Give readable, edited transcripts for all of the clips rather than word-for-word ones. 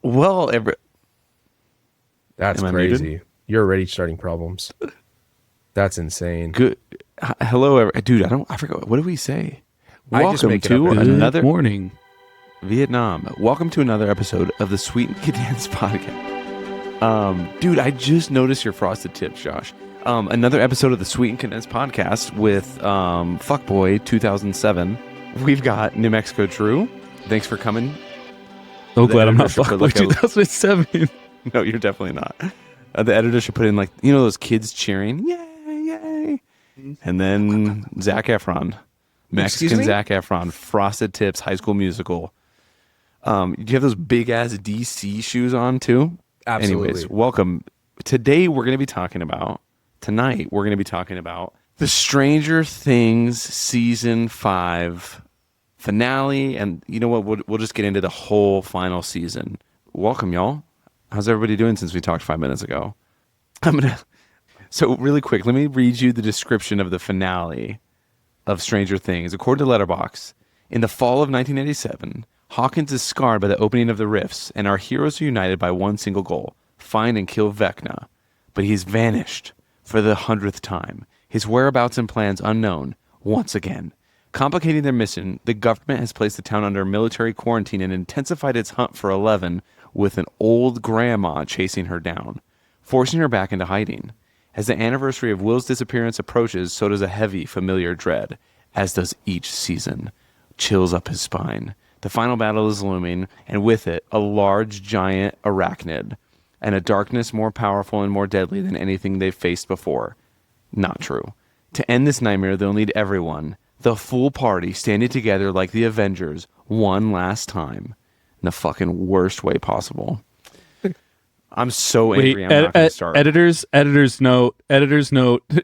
Well, That's Am I crazy. muted? You're already starting problems. That's insane. good. Hello, dude. I forgot. What did we say? I just Welcome make it up to every Good another morning. Vietnam. Welcome to another episode of the Sweet and Condensed podcast. Dude, I just noticed your frosted tips, Josh. Another episode of the Sweet and Condensed podcast with Fuckboy 2007. We've got New Mexico Drew. Thanks for coming. So The glad I'm not editor should put, Fuckboy like, a- 2007. No, you're definitely not. The editor should put in, like, you know, those kids cheering, yay, yay. And then Zac Efron, Mexican me? Zac Efron, Frosted Tips, High School Musical. Do you have those big ass DC shoes on too? Absolutely. Anyways, welcome. Tonight we're going to be talking about the Stranger Things season 5 finale, and you know what? We'll just get into the whole final season. Welcome, y'all. How's everybody doing since we talked 5 minutes ago? So really quick, let me read you the description of the finale of Stranger Things. According to Letterboxd, in the fall of 1987, Hawkins is scarred by the opening of the rifts, and our heroes are united by one single goal: find and kill Vecna. But he's vanished for the 100th time. His whereabouts and plans unknown once again. Complicating their mission, the government has placed the town under military quarantine and intensified its hunt for Eleven, with an old grandma chasing her down, forcing her back into hiding. As the anniversary of Will's disappearance approaches, so does a heavy, familiar dread, as does each season. Chills up his spine. The final battle is looming, and with it, a large, giant arachnid, and a darkness more powerful and more deadly than anything they've faced before. Not true. To end this nightmare, they'll need everyone, the full party, standing together like the Avengers, one last time. In the fucking worst way possible. I'm so angry. I'm not going to start. Editor's note.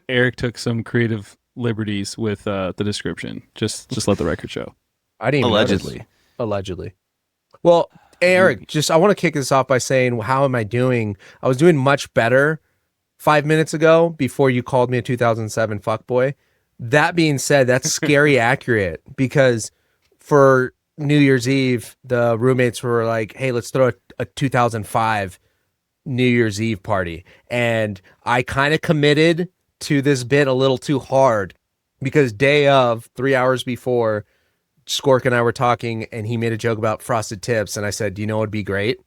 Eric took some creative liberties with the description. Just let the record show. I didn't even Allegedly. notice. Allegedly. Well, Eric, I want to kick this off by saying, how am I doing? I was doing much better 5 minutes ago before you called me a 2007 fuckboy. That being said, that's scary accurate, because for New Year's Eve, the roommates were like, hey, let's throw a 2005 New Year's Eve party. And I kind of committed to this bit a little too hard, because day of, 3 hours before, Skork and I were talking, and he made a joke about frosted tips, and I said, you know what would be great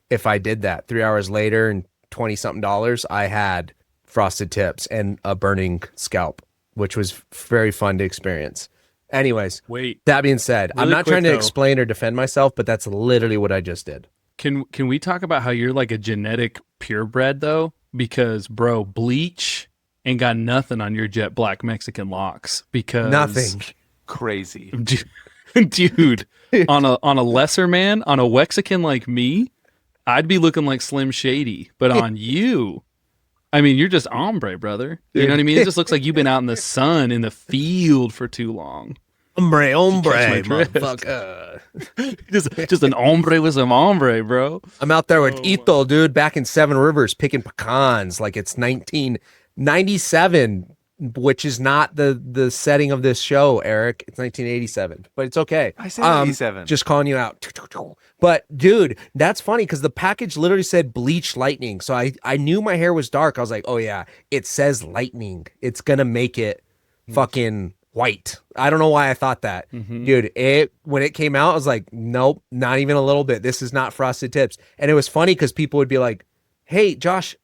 if I did that? 3 hours later and $20-something, I had frosted tips and a burning scalp, which was very fun to experience. Anyways, Wait, that being said, I'm really not quick, trying to though. explain or defend myself, but that's literally what I just did. can we talk about how you're like a genetic purebred though? Because bro, bleach ain't got nothing on your jet black Mexican locks. Because Nothing. Crazy. dude, on a lesser man, on a Wexican like me, I'd be looking like Slim Shady. But on you, I mean, you're just ombre, brother. You know what I mean? It just looks like you've been out in the sun, in the field for too long. Hombre, my drift. motherfucker. Just an hombre with some ombre, bro. I'm out there with Ito, dude, back in Seven Rivers, picking pecans like it's 1997, which is not the setting of this show, Eric. It's 1987, but it's okay. I said 87. Just calling you out. But dude, that's funny because the package literally said bleach lightning. So I knew my hair was dark. I was like, oh yeah, it says lightning. It's gonna make it fucking white. I don't know why I thought that. Dude, when it came out, I was like, nope, not even a little bit. This is not frosted tips. And it was funny because people would be like, hey, Josh,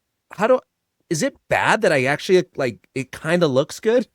is it bad that I actually, like, it kind of looks good?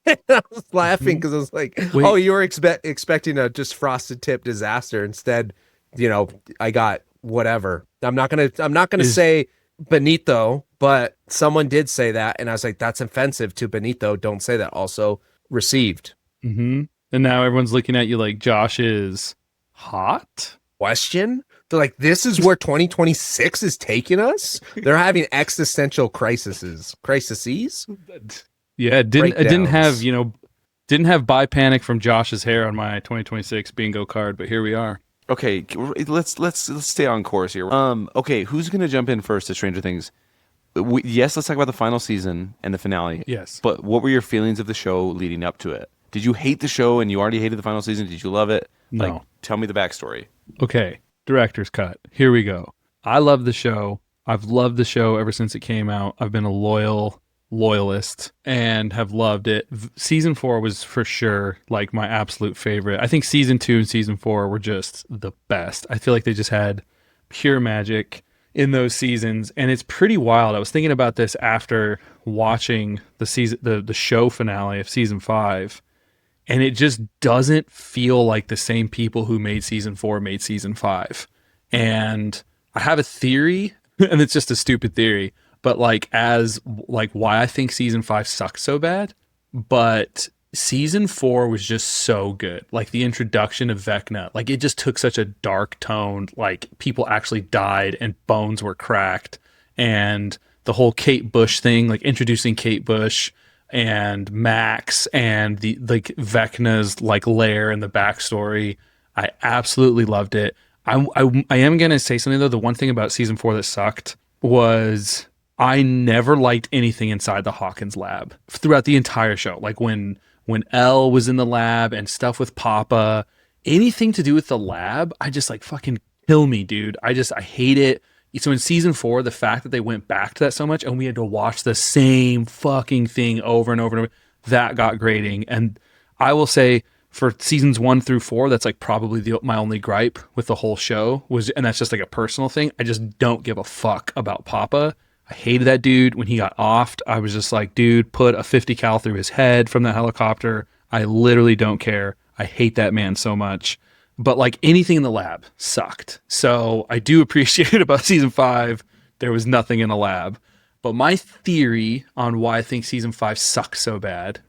And I was laughing because I was like, Wait. oh, you were expecting a just frosted tip disaster. Instead, you know, I got whatever. I'm not gonna say Benito, but someone did say that, and I was like, that's offensive to Benito. Don't say that. Also received. And now everyone's looking at you like Josh is hot. Question? They're like, this is where 2026 is taking us? They're having existential crises. Yeah, it didn't have, Breakdowns. didn't have buy panic from Josh's hair on my 2026 bingo card, but here we are. Okay, let's stay on course here. Okay, who's gonna jump in first to Stranger Things? Yes, let's talk about the final season and the finale. Yes. But what were your feelings of the show leading up to it? Did you hate the show and you already hated the final season? Did you love it? No. Like, tell me the backstory. Okay, director's cut. Here we go. I love the show. I've loved the show ever since it came out. I've been a loyalist and have loved it. Season 4 was for sure like my absolute favorite. I think season 2 and season 4 were just the best. I feel like they just had pure magic in those seasons, and it's pretty wild. I was thinking about this after watching the show finale of season 5, and it just doesn't feel like the same people who made season 4 made season 5. And I have a theory, and it's just a stupid theory, but like why I think season 5 sucks so bad. But season 4 was just so good. Like the introduction of Vecna, like it just took such a dark tone. Like people actually died and bones were cracked, and the whole Kate Bush thing, like introducing Kate Bush and Max and the like Vecna's like lair and the backstory. I absolutely loved it. I am gonna say something though. The one thing about season 4 that sucked was I never liked anything inside the Hawkins Lab throughout the entire show. Like when Elle was in the lab and stuff with Papa, anything to do with the lab, I just like fucking kill me, dude. I hate it. So in season 4, the fact that they went back to that so much and we had to watch the same fucking thing over and over and over, that got grating. And I will say for seasons 1 through 4, that's like probably my only gripe with the whole show and that's just like a personal thing. I just don't give a fuck about Papa. I hated that dude when he got offed. I was just like, dude, put a 50 cal through his head from the helicopter. I literally don't care. I hate that man so much. But like anything in the lab sucked. So I do appreciate it about season 5. There was nothing in the lab. But my theory on why I think season 5 sucks so bad,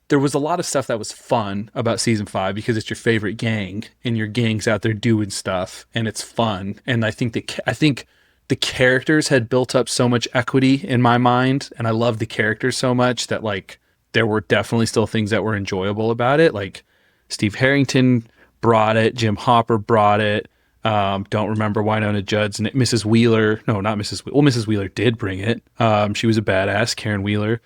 there was a lot of stuff that was fun about season 5 because it's your favorite gang and your gang's out there doing stuff and it's fun. And I think the characters had built up so much equity in my mind, and I loved the characters so much that like there were definitely still things that were enjoyable about it. Like Steve Harrington brought it, Jim Hopper brought it. Don't remember Winona Judd's and Mrs. Wheeler. No, not Mrs. Well, Mrs. Wheeler did bring it. She was a badass, Karen Wheeler.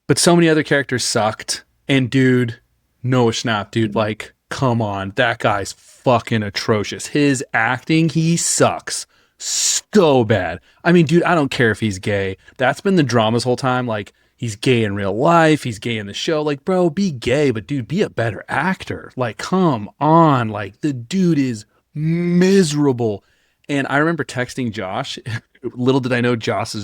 But so many other characters sucked. And dude, Noah Schnapp, dude, like, come on. That guy's fucking atrocious. His acting, he sucks so bad. I mean, dude, I don't care if he's gay. That's been the drama this whole time. Like, he's gay in real life. He's gay in the show. Like, bro, be gay, but dude, be a better actor. Like, come on. Like, the dude is miserable. And I remember texting Josh. Little did I know Josh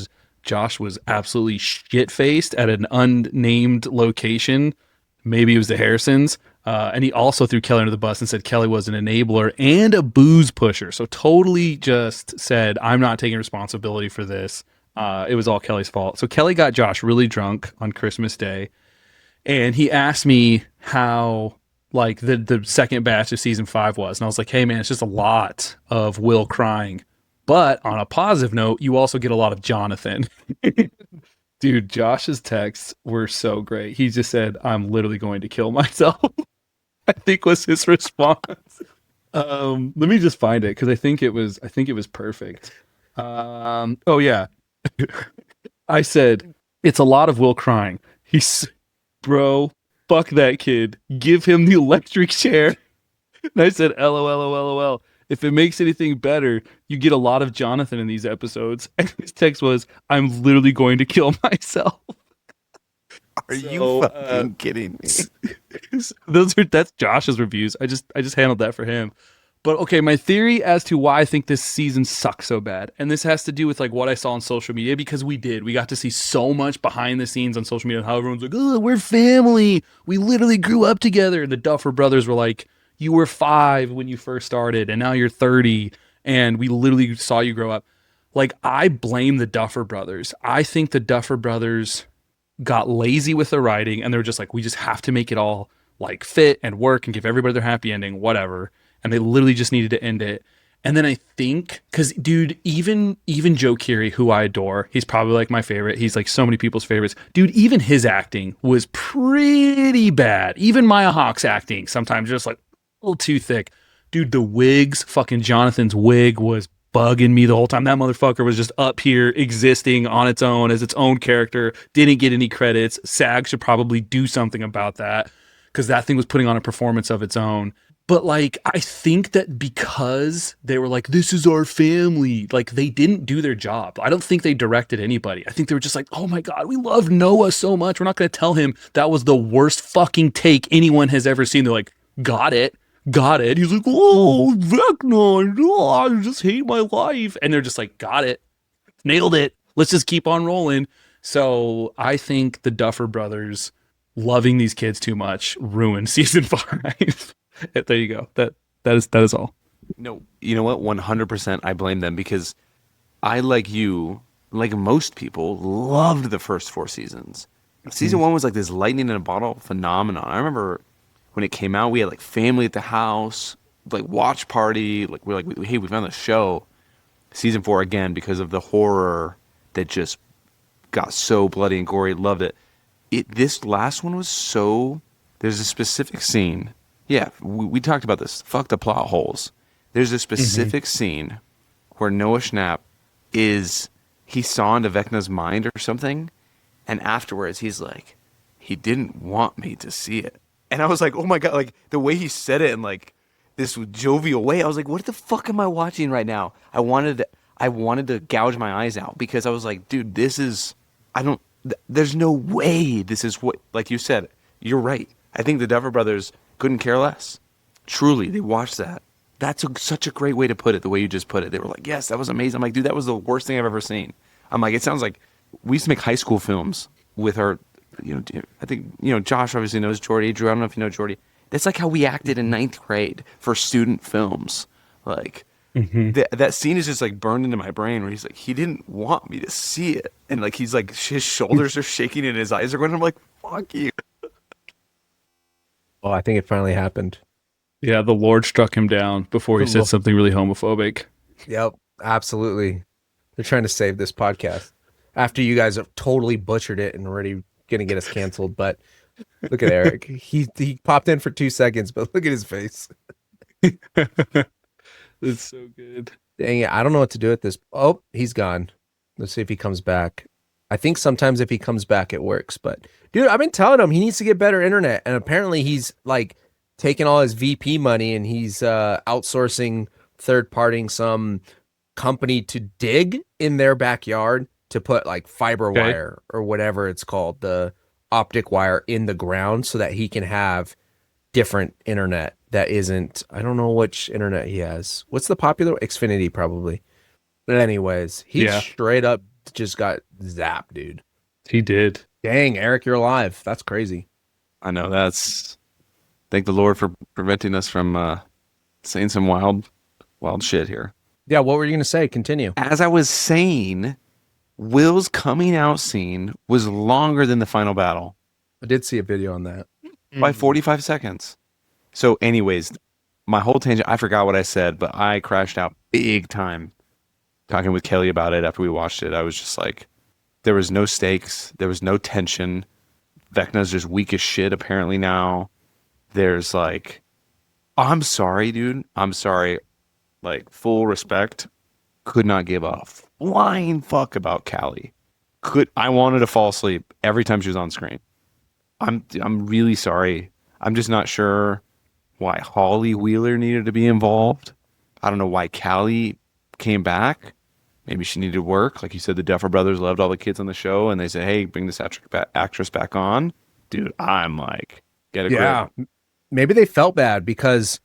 was absolutely shit-faced at an unnamed location. Maybe it was the Harrisons. And he also threw Kelly under the bus and said Kelly was an enabler and a booze pusher. So totally just said, I'm not taking responsibility for this. It was all Kelly's fault. So Kelly got Josh really drunk on Christmas Day. And he asked me how like the second batch of season 5 was. And I was like, hey man, it's just a lot of Will crying. But on a positive note, you also get a lot of Jonathan. Dude, Josh's texts were so great. He just said, I'm literally going to kill myself. I think was his response. Let me just find it because I think it was perfect. Oh yeah. I said, it's a lot of Will crying. Bro, fuck that kid. Give him the electric chair. And I said, LOL. If it makes anything better, you get a lot of Jonathan in these episodes. And his text was, I'm literally going to kill myself. Are you fucking kidding me? That's Josh's reviews. I just handled that for him. But okay, my theory as to why I think this season sucks so bad, and this has to do with like what I saw on social media, because we got to see so much behind the scenes on social media and how everyone's like, oh, we're family. We literally grew up together. And the Duffer Brothers were like, you were 5 when you first started, and now you're 30, and we literally saw you grow up. Like, I blame the Duffer Brothers. I think the Duffer Brothers got lazy with the writing, and they were just like, we just have to make it all like fit and work and give everybody their happy ending, whatever. And they literally just needed to end it. And then I think, because dude, even Joe Keery, who I adore, he's probably like my favorite. He's like so many people's favorites. Dude, even his acting was pretty bad. Even Maya Hawke's acting sometimes just like a little too thick. Dude, the wigs, fucking Jonathan's wig was bugging me the whole time. That motherfucker was just up here existing on its own as its own character. Didn't get any credits. SAG should probably do something about that, because that thing was putting on a performance of its own. But like, I think that because they were like, this is our family, like they didn't do their job. I don't think they directed anybody. I think they were just like, oh my God, we love Noah so much. We're not going to tell him that was the worst fucking take anyone has ever seen. They're like, got it. He's like, oh, Vecna, oh, I just hate my life. And they're just like, got it. Nailed it. Let's just keep on rolling. So I think the Duffer Brothers loving these kids too much ruined season 5. There you go. That is all. No, you know what? 100% I blame them because I, like you, like most people, loved the first 4 seasons. Season 1 was like this lightning in a bottle phenomenon. I remember when it came out, we had like family at the house, like watch party. Like we're like, hey, we found the show. Season 4 again because of the horror that just got so bloody and gory. Loved it. This last one was so. There's a specific scene. Yeah, we talked about this. Fuck the plot holes. There's a specific scene where Noah Schnapp he saw into Vecna's mind or something, and afterwards he's like, he didn't want me to see it. And I was like, oh my God, like the way he said it in like this jovial way, I was like, what the fuck am I watching right now? I wanted to gouge my eyes out because I was like, dude, there's no way this is what, like you said, you're right. I think the Duffer Brothers couldn't care less. Truly, they watched that. That's such a great way to put it, the way you just put it. They were like, yes, that was amazing. I'm like, dude, that was the worst thing I've ever seen. I'm like, it sounds like we used to make high school films with our, I think, Josh obviously knows Jordy. Drew, I don't know if you know Jordy. That's like how we acted in 9th grade for student films. Like, that scene is just like burned into my brain where he's like, he didn't want me to see it. And like, he's like, his shoulders are shaking and his eyes are going, I'm like, fuck you. Oh, I think it finally happened. Yeah, the Lord struck him down before he said something really homophobic. Yep, absolutely. They're trying to save this podcast after you guys have totally butchered it and already going to get us canceled. But look at Eric. He popped in for 2 seconds, but look at his face. It's so good. Dang it. I don't know what to do with this. Oh, he's gone. Let's see if he comes back. I think sometimes if he comes back, it works. But dude, I've been telling him he needs to get better internet. And apparently he's like taking all his VP money and he's outsourcing third-partying some company to dig in their backyard to put like fiber wire or whatever it's called, the optic wire in the ground so that he can have different internet that isn't, I don't know which internet he has. What's the popular? Xfinity probably. But anyways, he straight up just got zapped, dude. He did. Dang, Eric, you're alive. That's crazy. I know. Thank the Lord for preventing us from saying some wild shit here. Yeah, what were you going to say? Continue. As I was saying, Will's coming out scene was longer than the final battle. I did see a video on that. By 45 seconds. So anyways, my whole tangent, I forgot what I said, but I crashed out big time talking with Kelly about it after we watched it. I was just like, there was no stakes. There was no tension. Vecna's just weak as shit apparently now. There's like, I'm sorry, dude. I'm sorry. Like, full respect. Could not give a flying fuck about Callie. I wanted to fall asleep every time she was on screen. I'm really sorry. I'm just not sure why Holly Wheeler needed to be involved. I don't know why Callie came back. Maybe she needed work. Like you said, the Duffer Brothers loved all the kids on the show, and they said, hey, bring this actress back on. Dude, I'm like, get a grip. Yeah, maybe they felt bad because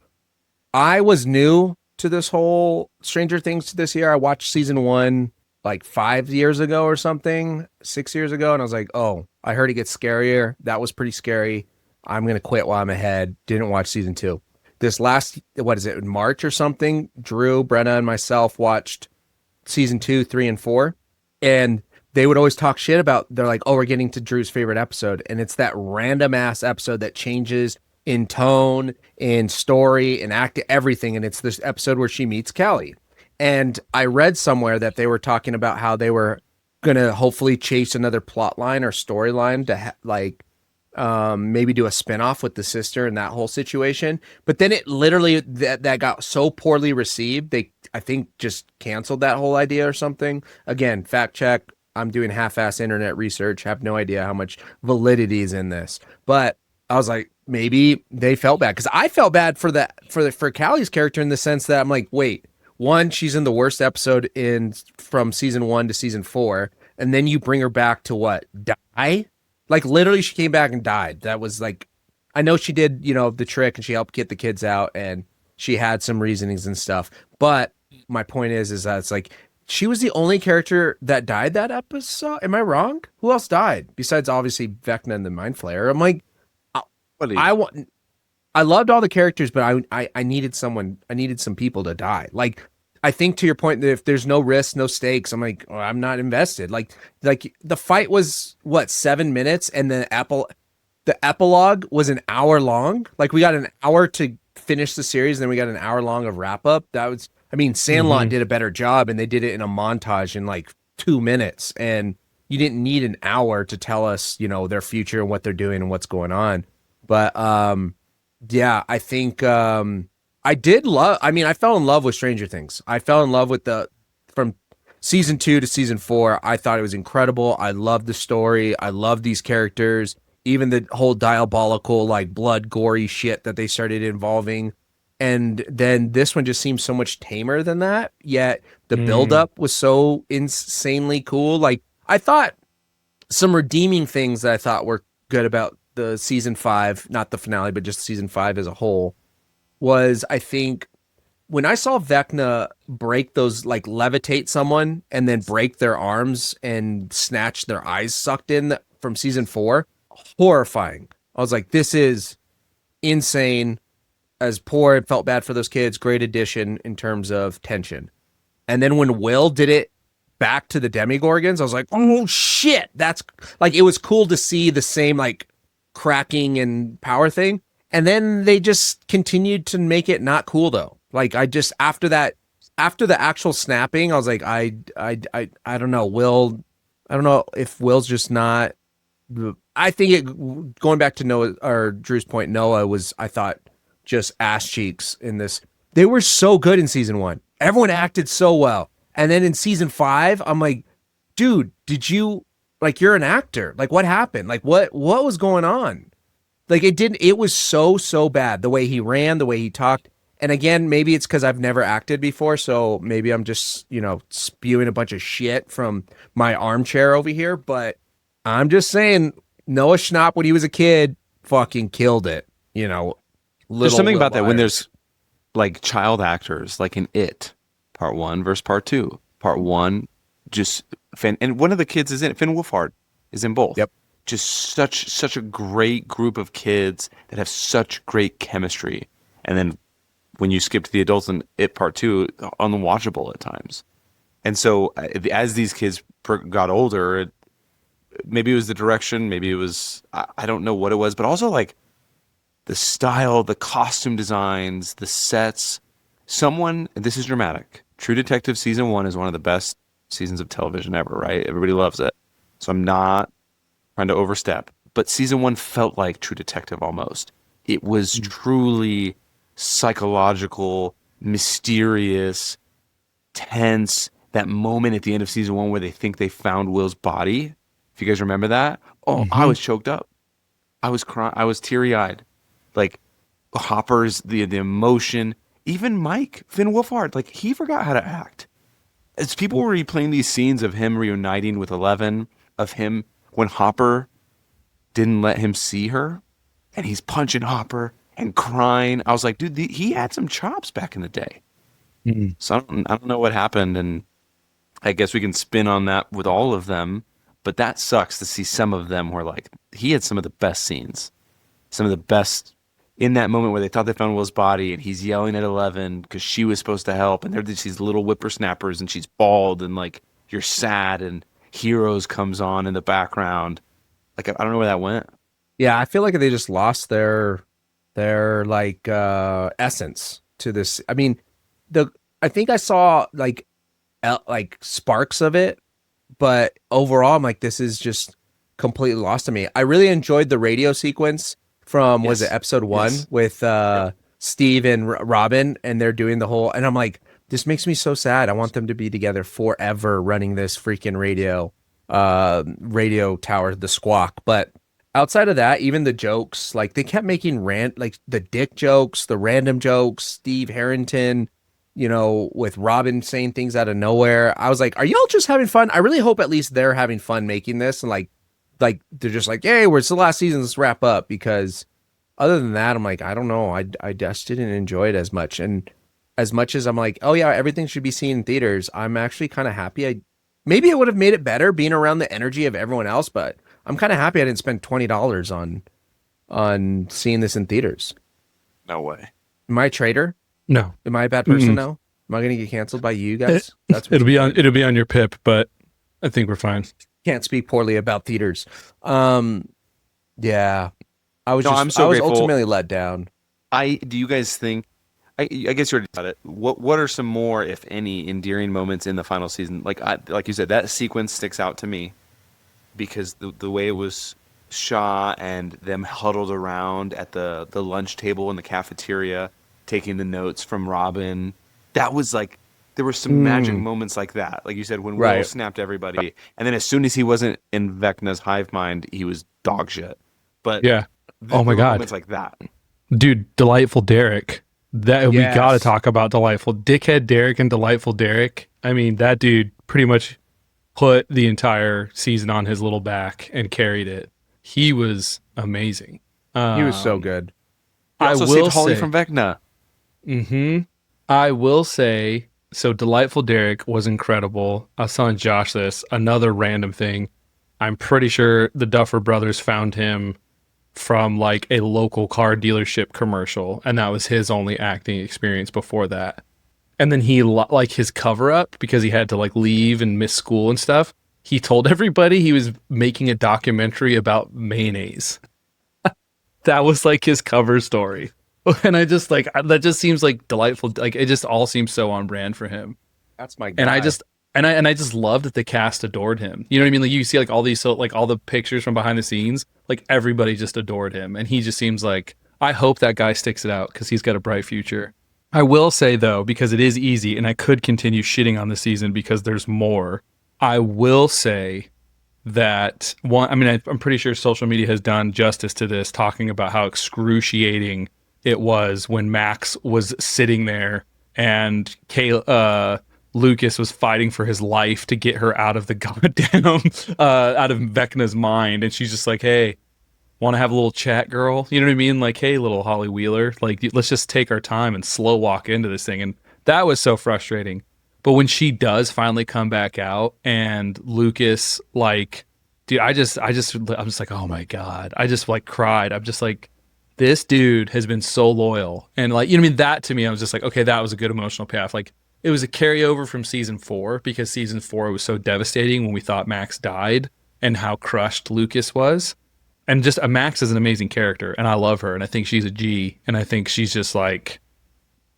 I was new to this whole Stranger Things this year. I watched season 1 like 5 years ago or something, 6 years ago. And I was like, oh, I heard it gets scarier. That was pretty scary. I'm going to quit while I'm ahead. Didn't watch season 2. This last, what is it, in March or something, Drew, Brenna, and myself watched season 2, 3, and 4. And they would always talk shit about, they're like, oh, we're getting to Drew's favorite episode. And it's that random ass episode that changes in tone, in story, in act, everything. And it's this episode where she meets Callie. And I read somewhere that they were talking about how they were going to hopefully chase another plot line or storyline to maybe do a spinoff with the sister and that whole situation. But then it literally, that got so poorly received, they, I think, just canceled that whole idea or something. Again, fact check. I'm doing half-ass internet research. Have no idea how much validity is in this. But I was like, maybe they felt bad because I felt bad for Callie's character in the sense that I'm like, wait, one, she's in the worst episode from season 1 to season 4, and then you bring her back to what, die? Like literally, she came back and died. That was like, I know she did, the trick and she helped get the kids out and she had some reasonings and stuff. But my point is that it's like she was the only character that died that episode. Am I wrong? Who else died besides obviously Vecna and the Mind Flayer? I'm like, I loved all the characters, but I needed someone. I needed some people to die. Like I think to your point that if there's no risk, no stakes, I'm like, oh, I'm not invested. Like the fight was what 7 minutes, and the epilogue was an hour long. Like we got an hour to finish the series, and then we got an hour long of wrap up. That was, I mean, Sandlot did a better job, and they did it in a montage in like 2 minutes, and you didn't need an hour to tell us, their future and what they're doing and what's going on. But yeah, I think I fell in love with Stranger Things. I fell in love with from season 2 to season 4. I thought it was incredible. I loved the story. I loved these characters. Even the whole diabolical, like blood, gory shit that they started involving. And then this one just seems so much tamer than that. Yet the buildup was so insanely cool. Like I thought some redeeming things that I thought were good about the season 5, not the finale, but just season 5 as a whole, was I think when I saw Vecna break those, like levitate someone and then break their arms and snatch their eyes sucked in from season 4, horrifying. I was like, this is insane. As poor, it felt bad for those kids. Great addition in terms of tension. And then when Will did it back to the Demigorgons, I was like, oh shit. That's like, it was cool to see the same like cracking and power thing. And then they just continued to make it not cool though. Like I just, after the actual snapping, I was like, I don't know. I don't know if Will's just not, I think going back to Noah or Drew's point, Noah was, I thought, just ass cheeks in this. They were so good in season 1. Everyone acted so well. And then in season 5, I'm like, dude, did you, like, you're an actor. Like, what happened? Like, what was going on? Like, it was so bad. The way he ran, the way he talked. And again, maybe it's because I've never acted before. So maybe I'm just, spewing a bunch of shit from my armchair over here. But I'm just saying, Noah Schnapp, when he was a kid, fucking killed it. There's something about that when there's like child actors, like in It, part 1 versus part 2. Part 1, just and one of the kids is in it. Finn Wolfhard is in both. Yep. Just such a great group of kids that have such great chemistry. And then when you skip to the adults in It part 2, unwatchable at times. And so as these kids got older, maybe it was the direction, maybe it was I don't know what it was, but also like the style, the costume designs, the sets. This is dramatic. True Detective season 1 is one of the best seasons of television ever, right? Everybody loves it. So I'm not trying to overstep. But season 1 felt like True Detective almost. It was truly psychological, mysterious, tense. That moment at the end of season 1 where they think they found Will's body. If you guys remember that. Oh, I was choked up. I was crying. I was teary-eyed. Like Hopper's the emotion, even Mike Finn Wolfhard, like he forgot how to act. As people were replaying these scenes of him reuniting with Eleven, of him when Hopper didn't let him see her, and he's punching Hopper and crying. I was like, dude, he had some chops back in the day. Mm-hmm. So I don't know what happened, and I guess we can spin on that with all of them. But that sucks to see some of them where like he had some of the best scenes, some of the best. In that moment where they thought they found Will's body and he's yelling at Eleven because she was supposed to help, and they're just these little whippersnappers and she's bald and like you're sad and Heroes comes on in the background. Like I don't know where that went. Yeah, I feel like they just lost their like essence to this. I mean, I think I saw like sparks of it, but overall I'm like, this is just completely lost to me. I really enjoyed the radio sequence from was it episode 1 with Steve and Robin, and they're doing the whole, and I'm like, this makes me so sad. I want them to be together forever running this freaking radio tower, the Squawk. But outside of that, even the jokes, like they kept making like the dick jokes, the random jokes, Steve Harrington, with Robin saying things out of nowhere. I was like, are y'all just having fun? I really hope at least they're having fun making this, and like they're just like, hey, it's the last season, let's wrap up. Because other than that, I'm like, I don't know, I just didn't enjoy it as much. And as much as I'm like, oh yeah, everything should be seen in theaters, I'm actually kind of happy. Maybe it would have made it better being around the energy of everyone else, but I'm kind of happy I didn't spend $20 on seeing this in theaters. No way. Am I a traitor? No. Am I a bad person now? Am I going to get canceled by you guys? That's what it'll be on your pip, but I think we're fine. Can't speak poorly about theaters. Yeah. I was grateful. Ultimately let down. Do you guys think? I guess you already said it. What are some more, if any, endearing moments in the final season? Like you said, that sequence sticks out to me because the way it was shot and them huddled around at the lunch table in the cafeteria, taking the notes from Robin. That was like, there were some magic moments like that. Like you said, when Will snapped everybody, and then as soon as he wasn't in Vecna's hive mind, he was dog shit. But yeah, oh my god, moments like that, dude, delightful Derrick. That we got to talk about delightful dickhead Derrick and delightful Derrick. I mean, that dude pretty much put the entire season on his little back and carried it. He was amazing. He was so good. He also saved Holly from Vecna. I will say, so delightful Derrick was incredible. I was telling Josh this, another random thing. I'm pretty sure the Duffer Brothers found him from like a local car dealership commercial, and that was his only acting experience before that. And then he like his cover up, because he had to like leave and miss school and stuff, he told everybody he was making a documentary about mayonnaise. That was like his cover story. And I just like, that just seems like delightful. Like it just all seems so on brand for him. That's my guy. And I just love that the cast adored him. You know what I mean? Like you see like all these, so like all the pictures from behind the scenes, like everybody just adored him. And he just seems like, I hope that guy sticks it out because he's got a bright future. I will say though, because it is easy and I could continue shitting on the season because there's more. I will say that I'm pretty sure social media has done justice to this, talking about how excruciating it was when Max was sitting there and Lucas was fighting for his life to get her out of the goddamn, out of Vecna's mind. And she's just like, hey, want to have a little chat, girl? You know what I mean? Like, hey, little Holly Wheeler, like, let's just take our time and slow walk into this thing. And that was so frustrating. But when she does finally come back out and Lucas, like, dude, I'm just like, oh my God. I just like cried. I'm just like, this dude has been so loyal. And like, you know what I mean? That to me, I was just like, okay, that was a good emotional payoff. Like, it was a carryover from season 4 because season 4 was so devastating when we thought Max died and how crushed Lucas was. And just Max is an amazing character and I love her and I think she's a G and I think she's just like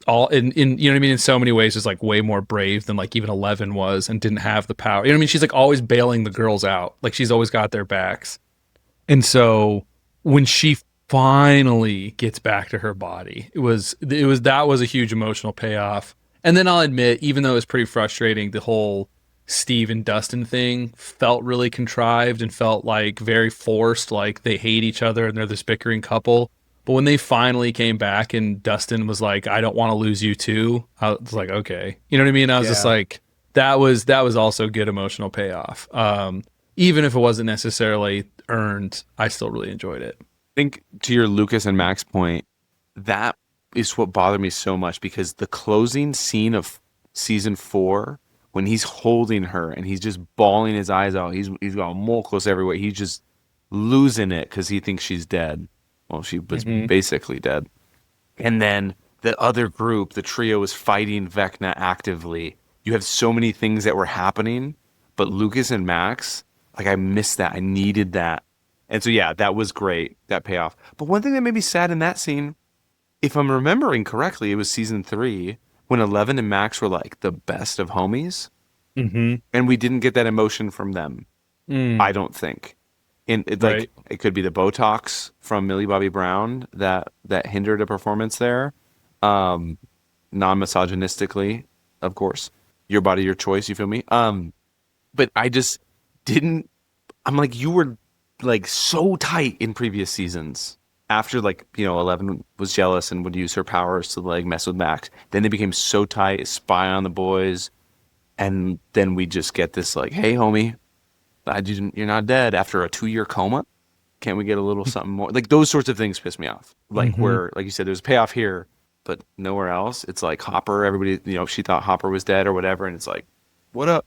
all in you know what I mean, in so many ways is like way more brave than like even 11 was and didn't have the power. You know what I mean? She's like always bailing the girls out. Like she's always got their backs. And so when she finally gets back to her body, that was a huge emotional payoff. And then I'll admit, even though it was pretty frustrating, the whole Steve and Dustin thing felt really contrived and felt like very forced, like they hate each other and they're this bickering couple. But when they finally came back and Dustin was like, I don't want to lose you too, I was like, okay. You know what I mean? I was just like, that was also good emotional payoff. Even if it wasn't necessarily earned, I still really enjoyed it. I think to your Lucas and Max point, that is what bothered me so much because the closing scene of season 4, when he's holding her and he's just bawling his eyes out, he's got mole close everywhere. He's just losing it because he thinks she's dead. Well, she was basically dead. And then the other group, the trio, was fighting Vecna actively. You have so many things that were happening, but Lucas and Max, like I missed that. I needed that. And so, yeah, that was great, that payoff. But one thing that made me sad in that scene, if I'm remembering correctly, it was season 3 when 11 and Max were like the best of homies. And we didn't get that emotion from them, I don't think. And it could be the Botox from Millie Bobby Brown that hindered a performance there. Non-misogynistically, of course. Your body, your choice, you feel me? But I just didn't... I'm like, you were like so tight in previous seasons. After like, 11 was jealous and would use her powers to like mess with Max. Then they became so tight, spy on the boys. And then we just get this like, hey, homie, you're not dead after a 2-year coma. Can't we get a little something more? Like those sorts of things piss me off. Like where, like you said, there's a payoff here, but nowhere else. It's like Hopper, everybody, she thought Hopper was dead or whatever. And it's like, what up?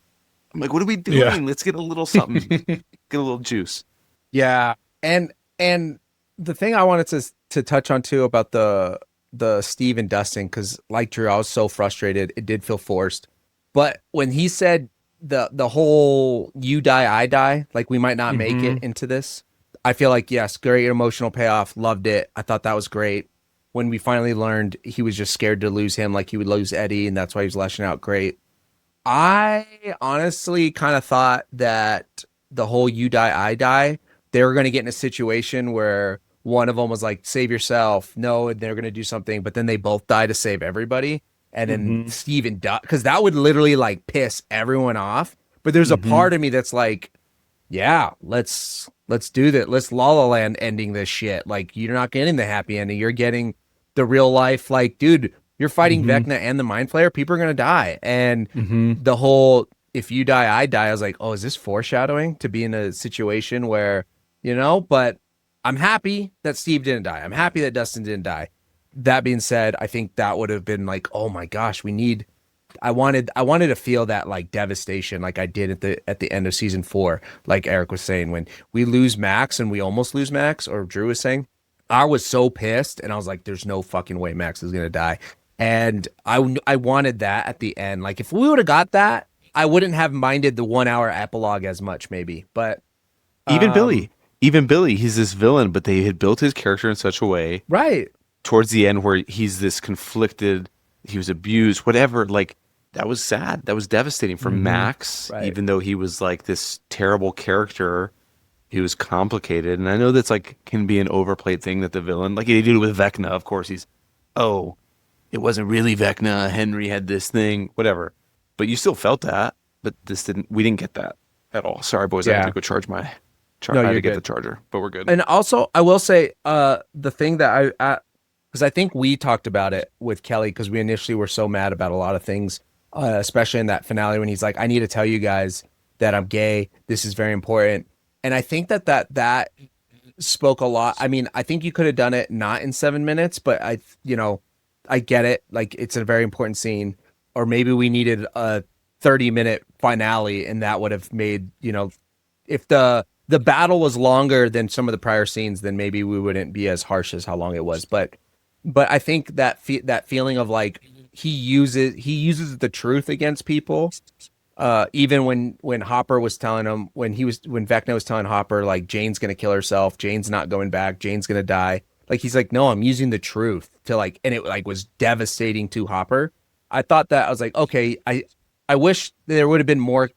I'm like, what are we doing? Yeah. Let's get a little something, get a little juice. Yeah. And the thing I wanted to touch on too about the Steve and Dustin, because like Drew, I was so frustrated. It did feel forced. But when he said the whole you die, I die, like we might not make it into this, I feel like, yes, great emotional payoff. Loved it. I thought that was great. When we finally learned he was just scared to lose him like he would lose Eddie, and that's why he was lashing out, great. I honestly kind of thought that the whole you die, I die, they were going to get in a situation where one of them was like, save yourself. No, and they're going to do something, but then they both die to save everybody. And then Steven, because that would literally like piss everyone off. But there's a part of me that's like, yeah, let's do that. Let's La La Land ending this shit. Like, you're not getting the happy ending. You're getting the real life. Like, dude, you're fighting Vecna and the Mind Flayer. People are going to die. And the whole, if you die, I die. I was like, oh, is this foreshadowing to be in a situation where, but I'm happy that Steve didn't die. I'm happy that Dustin didn't die. That being said, I think that would have been like, oh my gosh, I wanted to feel that like devastation like I did at the end of season 4, like Eric was saying, when we lose Max and we almost lose Max, or Drew was saying. I was so pissed and I was like, there's no fucking way Max is gonna die. And I wanted that at the end. Like if we would have got that, I wouldn't have minded the 1-hour epilogue as much, maybe. But Even Billy, he's this villain, but they had built his character in such a way, right, towards the end where he's this conflicted, he was abused, whatever. Like that was sad. That was devastating for Max, right. Even though he was like this terrible character, he was complicated. And I know that's like can be an overplayed thing that the villain, like he did with Vecna, of course, it wasn't really Vecna. Henry had this thing, whatever. But you still felt that, but we didn't get that at all. Sorry, boys. I have to go charge my No, I had you're to get good. the charger, but we're good. And also, I will say, the thing that because I think we talked about it with Kelly, because we initially were so mad about a lot of things, especially in that finale when he's like, I need to tell you guys that I'm gay. This is very important. And I think that spoke a lot. I mean, I think you could have done it not in 7 minutes, but I get it. Like, it's a very important scene. Or maybe we needed a 30-minute finale, and that would have made, if the battle was longer than some of the prior scenes, then maybe we wouldn't be as harsh as how long it was. But I think that that feeling of like he uses the truth against people. Even when Hopper was telling him, when Vecna was telling Hopper like Jane's gonna kill herself, Jane's not going back, Jane's gonna die. Like he's like, no, I'm using the truth to like, and it like was devastating to Hopper. I thought that I was like, okay, I wish there would have been more.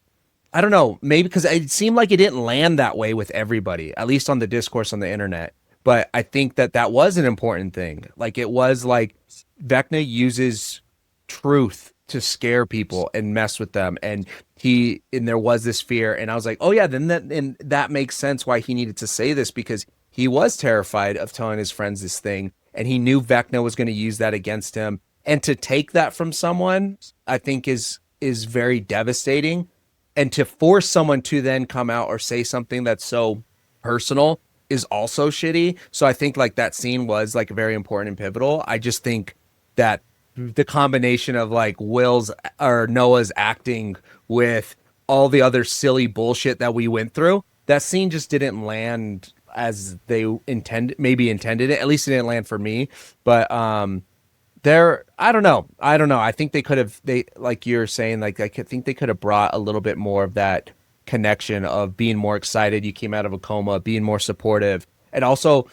I don't know, maybe because it seemed like it didn't land that way with everybody, at least on the discourse on the internet. But I think that was an important thing. Like it was like Vecna uses truth to scare people and mess with them, and there was this fear, and I was like, oh yeah, then that makes sense why he needed to say this, because he was terrified of telling his friends this thing, and he knew Vecna was going to use that against him, and to take that from someone, I think is very devastating. And to force someone to then come out or say something that's so personal is also shitty. So I think like that scene was like very important and pivotal. I just think that the combination of like Will's or Noah's acting with all the other silly bullshit that we went through, that scene just didn't land as they maybe intended it. At least it didn't land for me. But I don't know. I think like you're saying, like I think they could have brought a little bit more of that connection of being more excited. You came out of a coma, being more supportive, and also,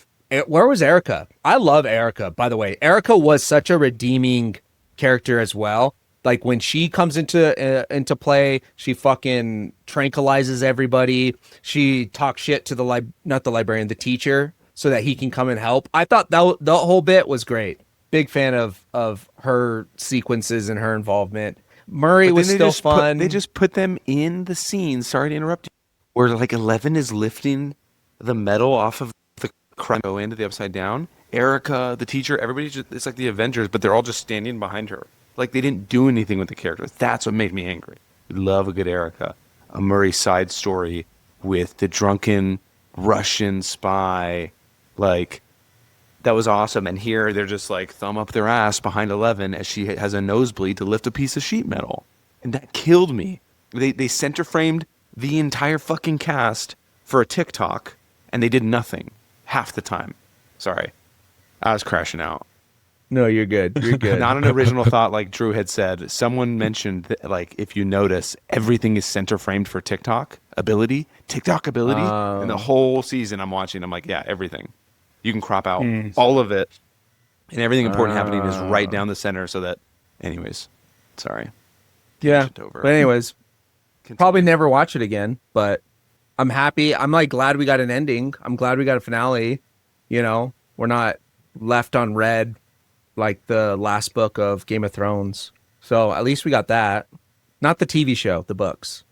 where was Erica? I love Erica, by the way. Erica was such a redeeming character as well. Like when she comes into play, she fucking tranquilizes everybody. She talks shit to the teacher, so that he can come and help. I thought the whole bit was great. Big fan of her sequences and her involvement. Murray was still fun. They just put them in the scene. Sorry to interrupt you. Where like 11 is lifting the metal off of the crown go into the upside down. Erica, the teacher, everybody's just, it's like the Avengers, but they're all just standing behind her. Like they didn't do anything with the characters. That's what made me angry. Love a good Erica. A Murray side story with the drunken Russian spy. Like, that was awesome. And here they're just like thumb up their ass behind 11 as she has a nosebleed to lift a piece of sheet metal. And that killed me. They center framed the entire fucking cast for a TikTok and they did nothing half the time. Sorry. I was crashing out. No, you're good. You're good. Not an original thought like Drew had said. Someone mentioned that, like, if you notice, everything is center framed for TikTok ability. And the whole season I'm watching, I'm like, yeah, everything. You can crop out all of it. And everything important happening is right down the center so that, anyways, sorry. Yeah. Over. But anyways, Continue. probably never watch it again, but I'm happy. I'm like glad we got an ending. I'm glad we got a finale. You know, we're not left on red like the last book of Game of Thrones. So at least we got that. Not the TV show, the books.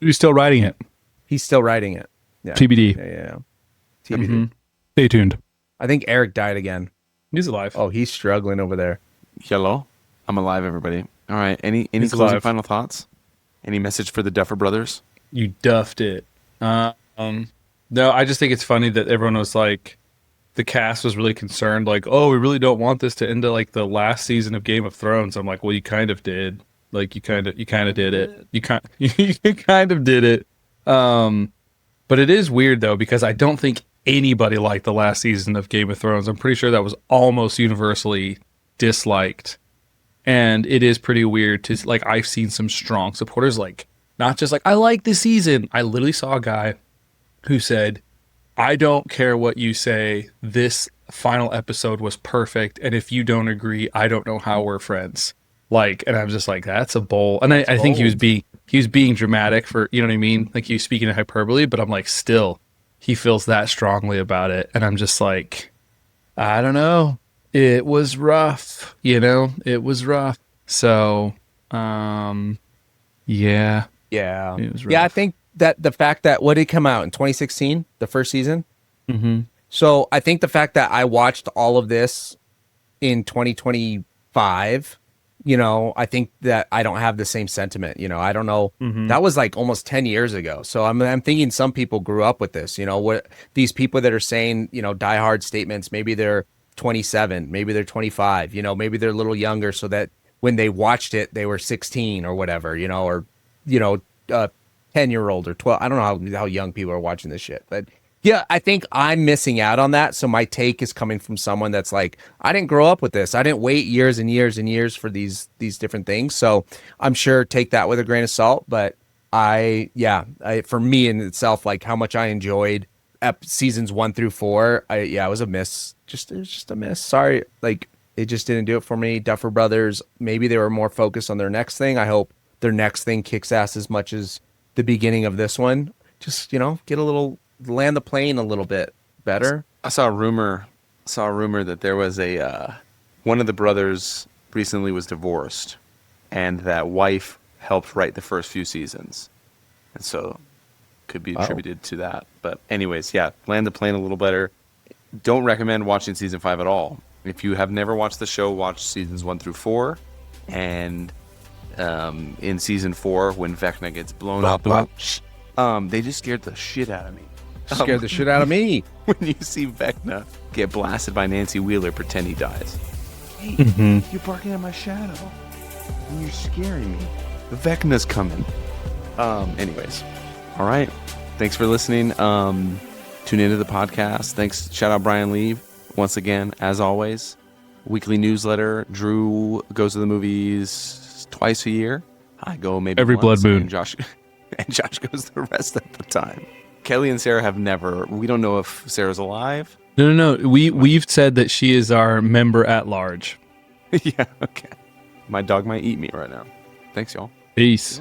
You're still writing it. He's still writing it. Yeah. TBD. Yeah. TBD. Mm-hmm. Stay tuned. I think Eric died again. He's alive. Oh, he's struggling over there. Hello. I'm alive, everybody. All right. Any He's closing alive. final thoughts? Any message for the Duffer Brothers? You duffed it. No, I just think it's funny that everyone was like, the cast was really concerned, like, oh, we really don't want this to end to like the last season of Game of Thrones. I'm like, well, you kind of did. Like, you kind of did it. You kind of did it. But it is weird though because I don't think anybody liked the last season of Game of Thrones. I'm pretty sure that was almost universally disliked. And it is pretty weird to, like, I've seen some strong supporters, like, not just like, I like this season. I literally saw a guy who said, I don't care what you say. This final episode was perfect. And if you don't agree, I don't know how we're friends. Like, and I was just like, that's a bold. And I think he was being dramatic for, you know what I mean? Like he was speaking in hyperbole, but I'm like, still, he feels that strongly about it. And I'm just like, I don't know. It was rough, you know, it was rough. So, yeah. Yeah. It was rough. Yeah, I think that the fact that, what did it come out in 2016, the first season? Mm-hmm. So I think the fact that I watched all of this in 2025, you know, I think that I don't have the same sentiment. You know, I don't know. Mm-hmm. That was like almost 10 years ago. So I'm thinking some people grew up with this, you know, what these people that are saying, you know, diehard statements, maybe they're 27, maybe they're 25, you know, maybe they're a little younger so that when they watched it, they were 16 or whatever, you know, or, you know, 10-year-old or 12. I don't know how young people are watching this shit, but yeah, I think I'm missing out on that. So my take is coming from someone that's like, I didn't grow up with this. I didn't wait years and years and years for these different things. So I'm sure take that with a grain of salt. But for me in itself, like how much I enjoyed seasons 1 through 4. It was a miss. It was just a miss. Sorry. Like it just didn't do it for me. Duffer Brothers, maybe they were more focused on their next thing. I hope their next thing kicks ass as much as the beginning of this one. Just, you know, land the plane a little bit better. I saw a rumor that there was a one of the brothers recently was divorced, and that wife helped write the first few seasons, and so could be attributed to that. But anyways, yeah, land the plane a little better. Don't recommend watching season 5 at all. If you have never watched the show, watch seasons 1 through 4, and in season 4 when Vecna gets blown up, they just scared the shit out of me. Scared the shit out of me. When you see Vecna get blasted by Nancy Wheeler, pretend he dies. Hey, you're barking at my shadow. And you're scaring me. The Vecna's coming. Anyways. All right. Thanks for listening. Tune into the podcast. Thanks. Shout out Brian Lee once again, as always. Weekly newsletter. Drew goes to the movies twice a year. I go maybe every once, blood moon. And Josh goes the rest of the time. Kelly and Sarah have never. We don't know if Sarah's alive. No. We've said that she is our member at large. Yeah, okay. My dog might eat me right now. Thanks, y'all. Peace.